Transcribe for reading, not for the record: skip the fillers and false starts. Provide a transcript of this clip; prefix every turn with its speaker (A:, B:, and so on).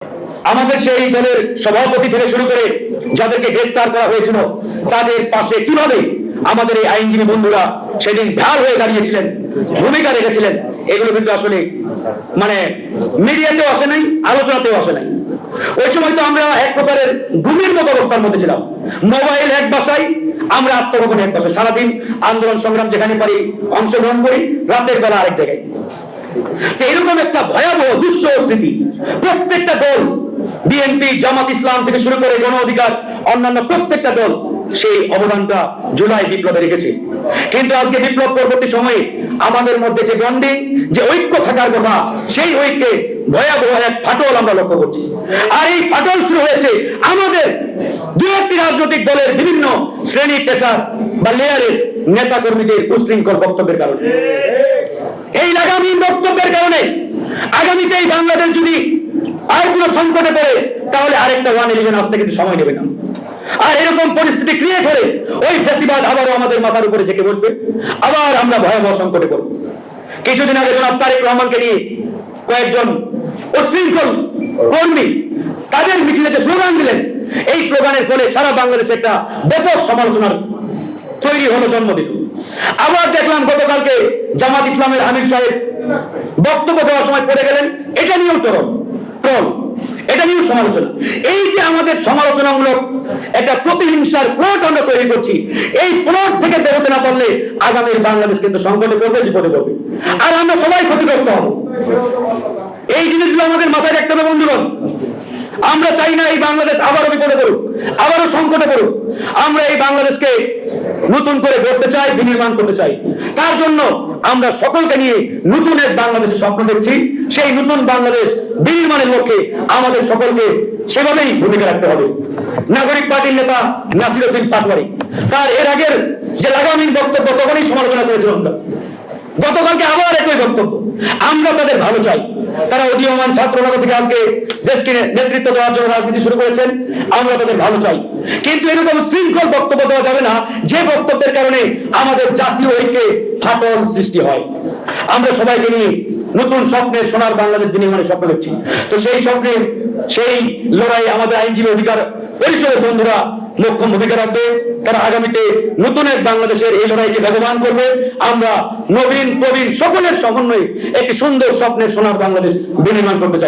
A: আমাদের সেই দলের সভাপতি থেকে শুরু করে যাদেরকে গ্রেফতার করা হয়েছিল তাদের পাশে কিভাবে আমাদের এই আইনজীবী বন্ধুরা সেদিন ঢাল হয়ে দাঁড়িয়েছিলেন, ভূমিকা রেখেছিলেন, এগুলো কিন্তু আসলে মানে মিডিয়াতেও আসে নাই, আলোচনাতেও আসে নাই। ওই সময় তো আমরা এক প্রকারের ঘুমের মতো অবস্থার মধ্যে ছিলাম। মোবাইল এক বাসায়, আমরা আত্মগোপন এক বাসায়, সারাদিন আন্দোলন সংগ্রাম যেখানে পারি অংশগ্রহণ করি, রাতের বেলা আরেক জায়গায়। এরকম একটা ভয়াবহ দুঃসহ স্মৃতি প্রত্যেকটা দল, বিএনপি, জামাত ইসলাম থেকে শুরু করে গণ অধিকার, অন্যান্য প্রত্যেকটা দল সেই অবদানটা জুলাই বিপ্লবে রেখেছে। কিন্তু আজকে বিপ্লব পরবর্তী সময়ে আমাদের মধ্যে যে বন্ডিং, যে ঐক্য থাকার কথা, সেই ঐক্যে ভয়াবহ এক ফাটল আমরা লক্ষ্য করছি। আর এই ফাটল শুরু হয়েছে আমাদের দু একটি রাজনৈতিক দলের বিভিন্ন শ্রেণী পেশার বা লেয়ারের নেতা কর্মীদের উশৃঙ্খল বক্তব্যের কারণে। এই লাগামহীন বক্তব্যের কারণে আগামীতে এই বাংলাদেশ যদি আর কোন সংকটে পড়ে তাহলে আরেকটা 111 আসতে কিন্তু সময় নেবে না। আর এরকম পরিস্থিতি ক্রিয়েট হলে ওই ফ্যাসিবাদ আবারও আমাদের মাথার উপরে জেঁকে বসবে, আবার আমরা ভয়াবহ সংকটে পড়ব। কিছুদিন আগে জনাব তারেক রহমানকে নিয়ে কয়েকজন উশৃঙ্খল কর্মী তাদের মিছিলে যে স্লোগান দিলেন, এই স্লোগানের ফলে সারা বাংলাদেশে একটা ব্যাপক সমালোচনার তৈরি হলো, জন্ম দিল। আবার দেখলাম গতকালকে জামাত ইসলামের আমির সাহেব বক্তব্য দেওয়ার সময় পড়ে গেলেন, এটা নিয়েও ট্রল, এটা নিয়েও সমালোচনা। এই যে আমাদের সমালোচনামূলক একটা প্রতিহিংসার প্লট আমরা তৈরি করছি, এই প্লট থেকে বেরোতে না পারলে আগামীর বাংলাদেশ কিন্তু সংকটে পড়বে, বিপদে পড়বে, আর আমরা সবাই ক্ষতিগ্রস্ত হব। এই জিনিসগুলো আমাদের মাথায় রাখতে হবে বন্ধুগণ। আমরা চাই না এই বাংলাদেশ আবারও বিপদে পড়ুক, আবারও সংকটে পড়ুক। আমরা এই বাংলাদেশকে নতুন করে গড়তে চাই, বিনির্মাণ করতে চাই। তার জন্য আমরা সকলকে নিয়ে নতুন এক বাংলাদেশের স্বপ্ন দেখছি। সেই নতুন বাংলাদেশ বিনির্মাণের লক্ষ্যে আমাদের সকলকে সেভাবেই ভূমিকা রাখতে হবে। নাগরিক পার্টির নেতা নাসির উদ্দিন পাটোয়ারি তার এর আগের যে লাগামহীন বক্তব্য, তখনই সমালোচনা করেছিলাম আমরা। গতকালকে আবার একই বক্তব্য। আমরা তাদের ভালো চাই। তারা উদীয়মান ছাত্রনগর থেকে আজকে দেশকে নেতৃত্ব দেওয়ার জন্য রাজনীতি শুরু করেছেন, আমরা তাদের ভালো চাই। কিন্তু এরকম শৃঙ্খল বক্তব্য দেওয়া যাবে না যে বক্তব্যের কারণে আমাদের জাতীয় ঐক্যে ফাটল সৃষ্টি হয়। আমরা সবাইকে নিয়ে নতুন স্বপ্নের সোনার বাংলাদেশ বিনির্মাণের স্বপ্ন দেখছি। তো সেই স্বপ্নে, সেই লড়াই আমাদের আইনজীবী অধিকার পরিষদের বন্ধুরা মোক্ষম ভূমিকা রাখবে। তারা আগামীতে নতুন এক বাংলাদেশের এই লড়াইকে বেগবান করবে। আমরা নবীন প্রবীণ সকলের সমন্বয়ে একটি সুন্দর স্বপ্নের সোনার বাংলাদেশ বিনির্মাণ করতে চাই।